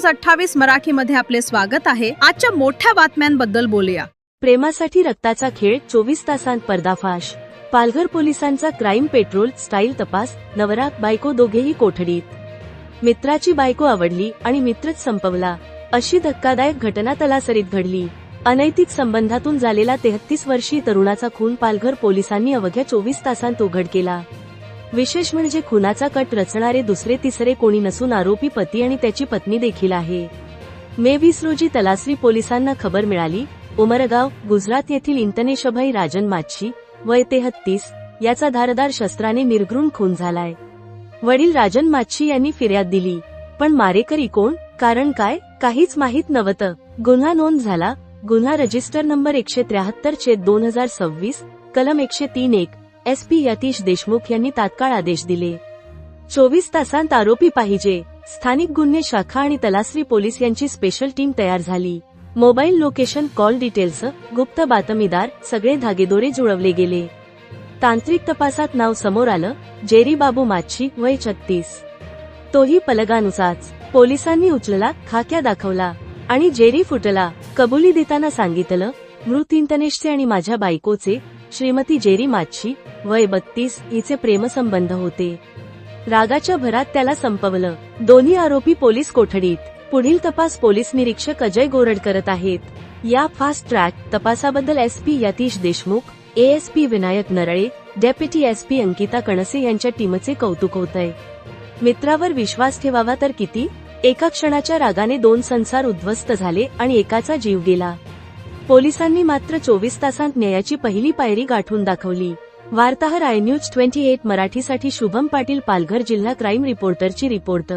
28 मराठीमध्ये आपले स्वागत आहे। आजच्या मोठ्या बातम्यांबद्दल बोलूया। प्रेमासाठी रक्ताचा खेळ 24 तासांत पर्दाफाश। पालघर पोलिसांचा क्राईम पेट्रोल स्टाईल तपास। नवरा बायको दोघेही कोठडीत। मित्राची बायको आवडली आणि मित्रच संपवला, अशी धक्कादायक घटना तलासरीत घडली। अनैतिक संबंधातून झालेला 33 वर्षीय तरुणाचा खून पालघर पोलिसांनी अवघ्या 24 तासांत उघड केला। विशेष म्हणजे खुनाचा कट रचणारे दुसरे तिसरे कोणी नसून आरोपी पती आणि त्याची पत्नी देखील आहे। मे 20 रोजी तलासरी पोलिसांना खबर मिळाली। उमरगाव गुजरात येथील इंतनेशभाई राजन माच्छी वय 33 याचा धारदार शस्त्राने निर्घृण खून झालाय। वडील राजन माच्छी यांनी फिर्याद दिली, पण मारेकरी कोण, कारण काय, काहीच माहित नव्हतं। गुन्हा नोंद झाला। गुन्हा रजिस्टर नंबर 173/2026 कलम 103-1 SP यतीश देशमुख यांनी तात्काळ आदेश दिले। 24 तासांत आरोपी पाहिजे। स्थानिक गुन्हे शाखा आणि तलासरी पोलीस यांची स्पेशल टीम तयार झाली। मोबाईल लोकेशन, कॉल डिटेल्स, गुप्त बातमीदार सगळे धागेदोरे जुळवले गेले। तांत्रिक तपासात नाव समोर आलं, जेरी बाबू माच्छी वय 36। तोही पलगानुसारच पोलिसांनी उचलला, खाक्या दाखवला आणि जेरी फुटला। कबुली देताना सांगितलं, मृत इंतनेशचे आणि माझ्या बायकोचे श्रीमती जेरी माच्छी वय 32 हिचे प्रेमसंबंध होते। रागाच्या भरात त्याला संपवलं। दोन्ही आरोपी पोलीस कोठडीत। पुढील तपास पोलीस निरीक्षक अजय गोरड करत आहेत। या फास्ट ट्रॅक तपासाबद्दल SP Yatish Deshmukh, ASP Vinayak Narale, deputy SP Ankita Kanase यांच्या टीमचे कौतुक होतंय। मित्रावर विश्वास ठेवावा तर किती? एका क्षणाच्या रागाने 2 संसार उद्ध्वस्त झाले आणि एकाचा जीव गेला। पोलिसांनी मात्र 24 तासांत न्यायाची पहिली पायरी गाठून दाखवली। वार्ताहर iNews 28 मराठीसाठी शुभम पाटील, पालघर जिल्हा क्राईम रिपोर्टरची रिपोर्ट।